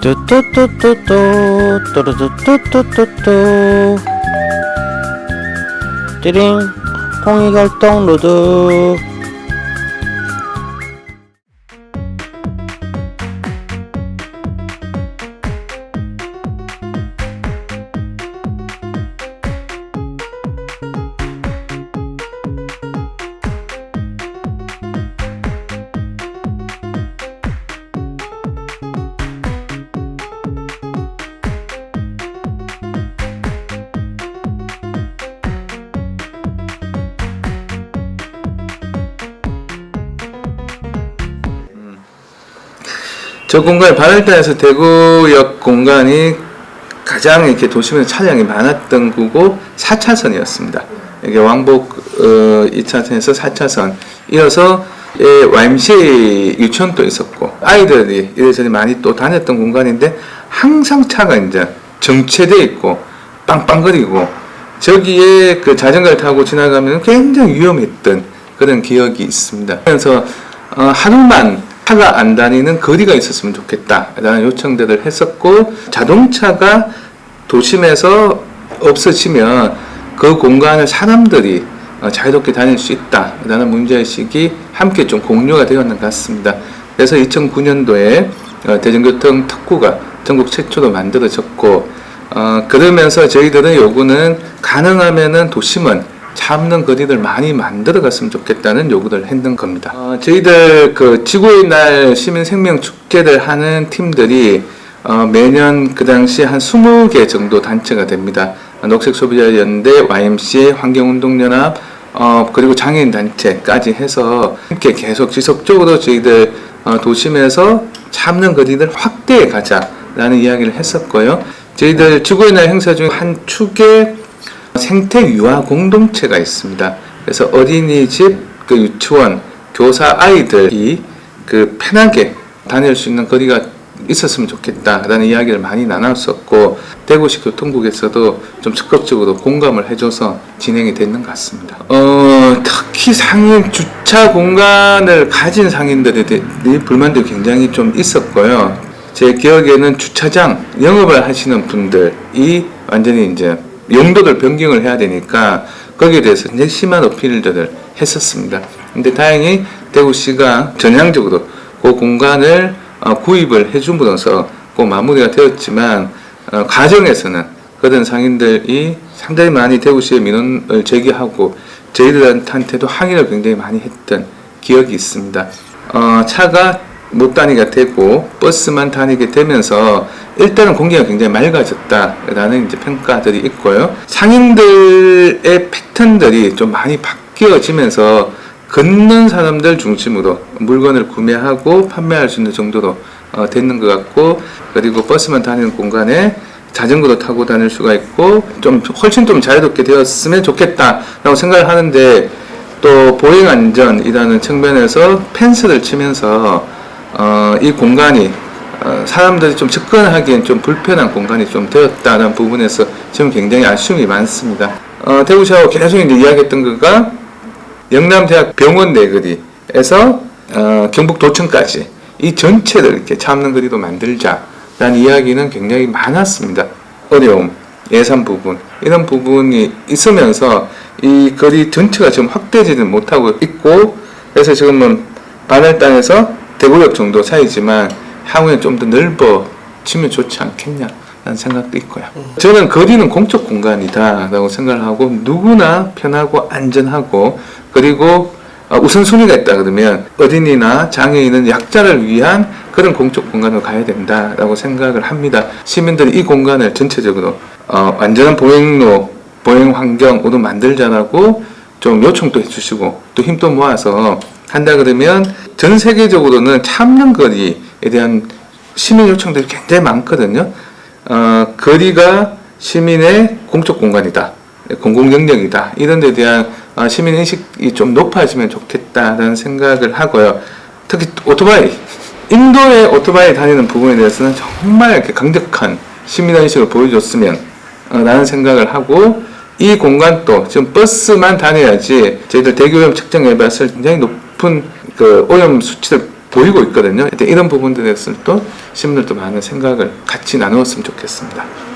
뚜뚜뚜뚜뚜 뚜루뚜뚜뚜뚜뚜 띠링 통일결동 로드. 저 공간이 반월단에서 대구역 공간이 가장 이렇게 도심에서 차량이 많았던 구고 4차선이었습니다. 이게 왕복 2차선에서 4차선 이어서 YMCA 유치원도 있었고 아이들이 이래저래 많이 또 다녔던 공간인데 항상 차가 이제 정체돼 있고 빵빵거리고 저기에 그 자전거를 타고 지나가면 굉장히 위험했던 그런 기억이 있습니다. 그래서 하루만 차가 안 다니는 거리가 있었으면 좋겠다라는 요청들을 했었고, 자동차가 도심에서 없어지면 그 공간을 사람들이 자유롭게 다닐 수 있다라는 문제의식이 함께 좀 공유가 되었는 것 같습니다. 그래서 2009년도에 대전교통 특구가 전국 최초로 만들어졌고, 그러면서 저희들의 요구는 가능하면은 도심은 차 없는 거리를 많이 만들어 갔으면 좋겠다는 요구를 했는 겁니다. 저희들 그 지구의 날 시민 생명 축제를 하는 팀들이 매년 그 당시 한 20개 정도 단체가 됩니다. 녹색소비자연대, YMCA, 환경운동연합, 그리고 장애인 단체까지 해서 함께 계속 지속적으로 저희들 도심에서 차 없는 거리를 확대해 가자라는 이야기를 했었고요. 저희들 지구의 날 행사 중 한 축에 생태 유아 공동체가 있습니다. 그래서 어린이집, 그 유치원, 교사 아이들이 그 편하게 다닐 수 있는 거리가 있었으면 좋겠다라는 이야기를 많이 나눴었고, 대구시 교통국에서도 좀 적극적으로 공감을 해줘서 진행이 됐는 것 같습니다. 특히 상인 주차 공간을 가진 상인들이 불만도 굉장히 좀 있었고요. 제 기억에는 주차장 영업을 하시는 분들이 완전히 이제 용도를 변경을 해야 되니까 거기에 대해서 굉장히 심한 어필들을 했었습니다. 근데 다행히 대구시가 전향적으로 그 공간을 구입을 해줌으로써 그 마무리가 되었지만, 과정에서는 그런 상인들이 상당히 많이 대구시에 민원을 제기하고 저희들한테도 항의를 굉장히 많이 했던 기억이 있습니다. 차가 못 다니게 되고 버스만 다니게 되면서 일단은 공기가 굉장히 맑아졌다라는 이제 평가들이 있고요. 상인들의 패턴들이 좀 많이 바뀌어지면서 걷는 사람들 중심으로 물건을 구매하고 판매할 수 있는 정도로 됐는 것 같고, 그리고 버스만 다니는 공간에 자전거도 타고 다닐 수가 있고 좀 훨씬 좀 자유롭게 되었으면 좋겠다라고 생각을 하는데, 또 보행 안전이라는 측면에서 펜스를 치면서 이 공간이 사람들이 좀 접근하기엔 좀 불편한 공간이 좀 되었다는 부분에서 지금 굉장히 아쉬움이 많습니다. 대구시하고 계속 이제 이야기했던 거가 영남대학 병원 내거리에서 경북도청까지 이 전체를 이렇게 차 없는 거리로 만들자라는 이야기는 굉장히 많았습니다. 어려움, 예산 부분, 이런 부분이 있으면서 이 거리 전체가 지금 확대지는 못하고 있고, 그래서 지금은 반월단에서 대구역 정도 사이지만 향후에 좀 더 넓어지면 좋지 않겠냐라는 생각도 있고요. 저는 거리는 공적 공간이다라고 생각을 하고, 누구나 편하고 안전하고, 그리고 우선순위가 있다 그러면 어린이나 장애인은 약자를 위한 그런 공적 공간으로 가야 된다라고 생각을 합니다. 시민들이 이 공간을 전체적으로 완전한 보행로, 보행 환경으로 만들자라고 좀 요청도 해주시고 또 힘도 모아서 한다 그러면 전 세계적으로는 차 없는 거리에 대한 시민 요청들이 굉장히 많거든요. 거리가 시민의 공적 공간이다, 공공 영역이다, 이런 데 대한 시민 인식이 좀 높아지면 좋겠다라는 생각을 하고요. 특히 오토바이, 인도의 오토바이 다니는 부분에 대해서는 정말 이렇게 강력한 시민 인식을 보여줬으면 라는 생각을 하고, 이 공간도 지금 버스만 다녀야지 저희들 대기오염 측정해 봤을 때 굉장히 높은 그 오염 수치를 보이고 있거든요. 이런 부분들에서 또 시민들도 많은 생각을 같이 나누었으면 좋겠습니다.